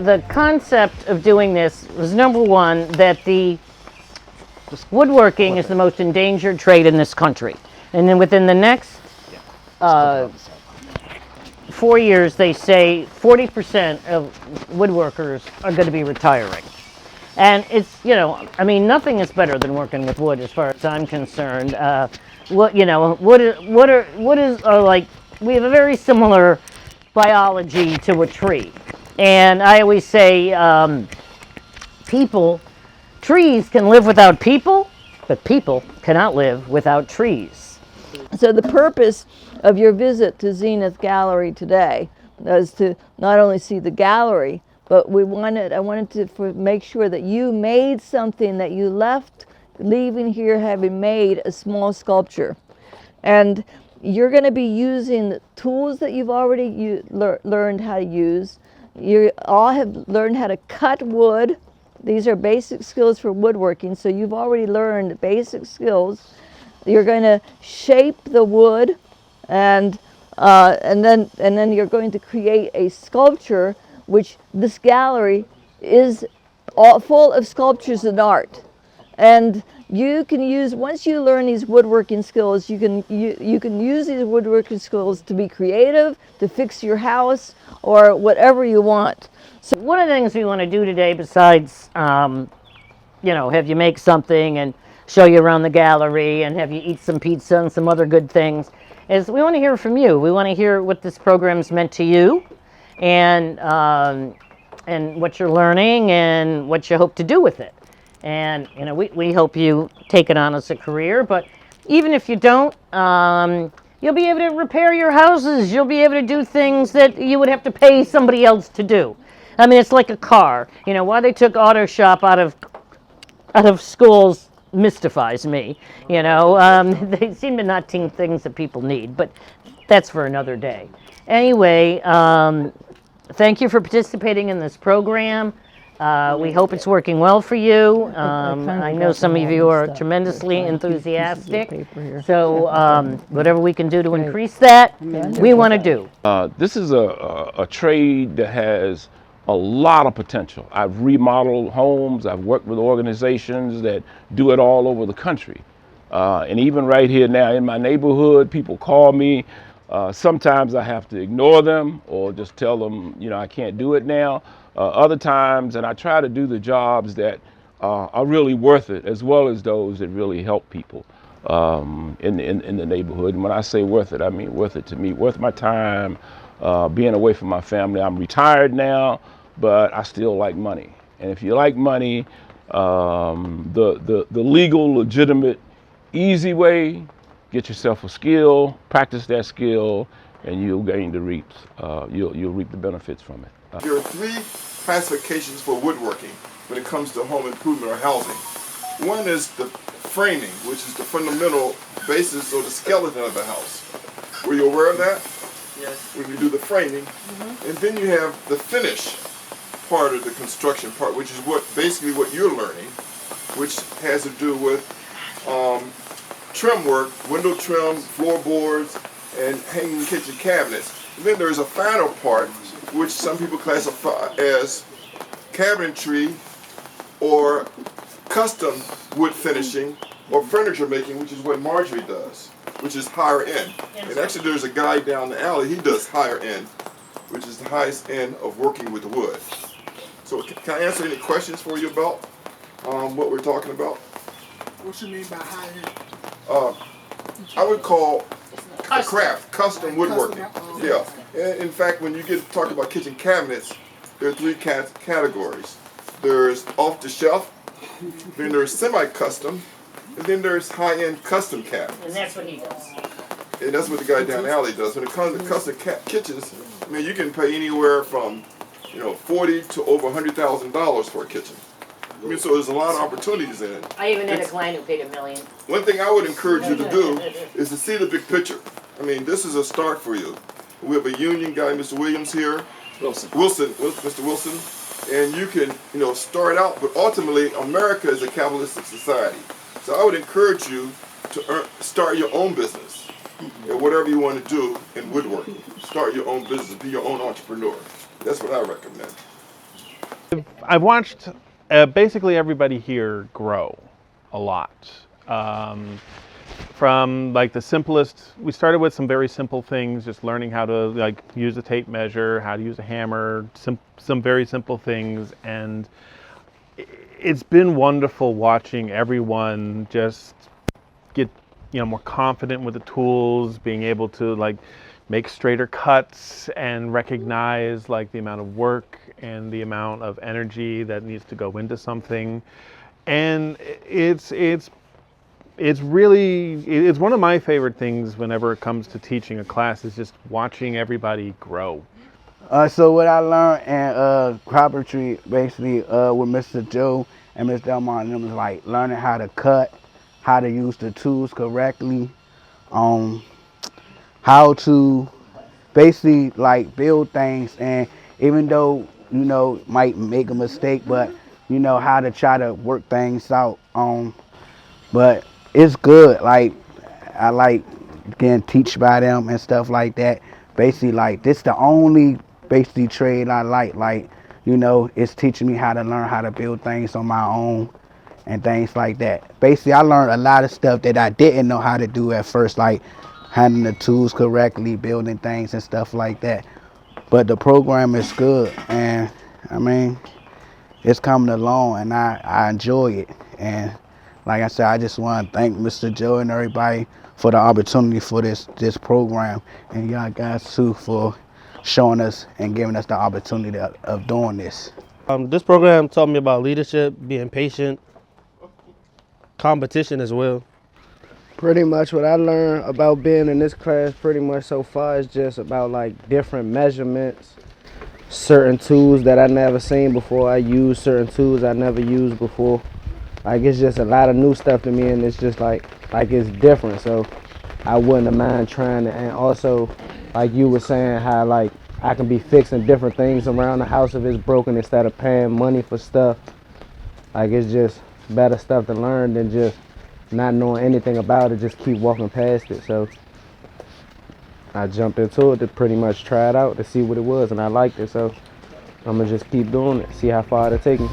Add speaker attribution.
Speaker 1: the concept of doing this was, number one, that the woodworking is the most endangered trade in this country. And then within the next 4 years, they say 40% of woodworkers are going to be retiring. And it's, I mean, nothing is better than working with wood as far as I'm concerned. Wood is like, we have a very similar biology to a tree. And I always say, trees can live without people, but people cannot live without trees.
Speaker 2: So the purpose of your visit to Zenith Gallery today is to not only see the gallery, but I wanted to make sure that you made something that you left leaving here having made a small sculpture. And you're going to be using the tools that you've already learned how to use. You all have learned how to cut wood. These are basic skills for woodworking, so you've already learned basic skills. You're going to shape the wood, and then you're going to create a sculpture, which this gallery is all full of sculptures and art. And you can use, once you learn these woodworking skills, you can use these woodworking skills to be creative, to fix your house, or whatever you want.
Speaker 1: So one of the things we want to do today, besides, have you make something and show you around the gallery and have you eat some pizza and some other good things, is we want to hear from you. We want to hear what this program's meant to you, and what you're learning and what you hope to do with it. And we hope you take it on as a career, but even if you don't, you'll be able to repair your houses. You'll be able to do things that you would have to pay somebody else to do. I mean, it's like a car. Why they took auto shop out of schools mystifies me. They seem to not teach things that people need, but that's for another day. Anyway, thank you for participating in this program. We hope it's working well for you. I know some of you are tremendously enthusiastic, so whatever we can do to increase that, we want to do.
Speaker 3: This is a trade that has a lot of potential. I've remodeled homes. I've worked with organizations that do it all over the country. And even right here now in my neighborhood, people call me. Sometimes I have to ignore them or just tell them, I can't do it now. Other times, and I try to do the jobs that are really worth it, as well as those that really help people in the neighborhood. And when I say worth it, I mean worth it to me, worth my time, being away from my family. I'm retired now, but I still like money. And if you like money, the legal, legitimate, easy way, get yourself a skill, practice that skill, and you'll gain the reaps. You'll reap the benefits from it.
Speaker 4: There are three classifications for woodworking when it comes to home improvement or housing. One is the framing, which is the fundamental basis or the skeleton of the house. Were you aware of that?
Speaker 1: Yes.
Speaker 4: When you do the framing. Mm-hmm. And then you have the finish part of the construction part, which is basically what you're learning, which has to do with trim work, window trim, floorboards, and hanging kitchen cabinets. And then there's a final part, which some people classify as cabinetry or custom wood finishing or furniture making, which is what Marjorie does, which is higher end. And actually there's a guy down the alley, he does higher end, which is the highest end of working with wood. So can I answer any questions for you about what we're talking about?
Speaker 5: What you mean by high end?
Speaker 4: I would call a craft, custom woodworking. Yeah. In fact, when you get to talk about kitchen cabinets, there are three categories. There's off the shelf, then there's semi-custom, and then there's high-end custom cabinets.
Speaker 1: And that's what he does.
Speaker 4: And that's what the guy down the alley does. When it comes to custom kitchens, you can pay anywhere from $40,000 to over $100,000 for a kitchen. So there's a lot of opportunities in it.
Speaker 1: I even had a client who paid $1 million.
Speaker 4: One thing I would encourage you to do is to see the big picture. This is a start for you. We have a union guy, Mr. Williams here. Mr. Wilson. And you can, start out, but ultimately America is a capitalistic society. So I would encourage you to start your own business. Whatever you want to do in woodworking. Start your own business, be your own entrepreneur. That's what I recommend.
Speaker 6: I've watched basically everybody here grow a lot. From like the simplest, we started with some very simple things, just learning how to like use a tape measure, how to use a hammer, some very simple things, and it's been wonderful watching everyone just get more confident with the tools, being able to like make straighter cuts and recognize like the amount of work and the amount of energy that needs to go into something. And it's one of my favorite things whenever it comes to teaching a class, is just watching everybody grow.
Speaker 7: So what I learned in carpentry, basically with Mr. Joe and Mr. Delmont, and them, was like learning how to cut, how to use the tools correctly, how to basically like build things, and even though might make a mistake, but how to try to work things out. But it's good. Like I like getting teach by them and stuff like that. Basically, like this the only basically trade I like. Like it's teaching me how to learn how to build things on my own and things like that. Basically, I learned a lot of stuff that I didn't know how to do at first, like handling the tools correctly, building things and stuff like that. But the program is good, and I mean, it's coming along, and I enjoy it. And like I said, I just want to thank Mr. Joe and everybody for the opportunity for this program, and y'all guys too for showing us and giving us the opportunity of doing this.
Speaker 8: This program taught me about leadership, being patient, competition as well.
Speaker 9: Pretty much what I learned about being in this class pretty much so far is just about like different measurements, certain tools that I never seen before. I use certain tools I never used before. Like it's just a lot of new stuff to me, and it's just like it's different. So I wouldn't mind trying it. And also, like you were saying, how like I can be fixing different things around the house if it's broken instead of paying money for stuff. Like it's just better stuff to learn than just not knowing anything about it, just keep walking past it. So I jumped into it to pretty much try it out to see what it was, and I liked it. So I'm gonna just keep doing it, see how far it'll take me.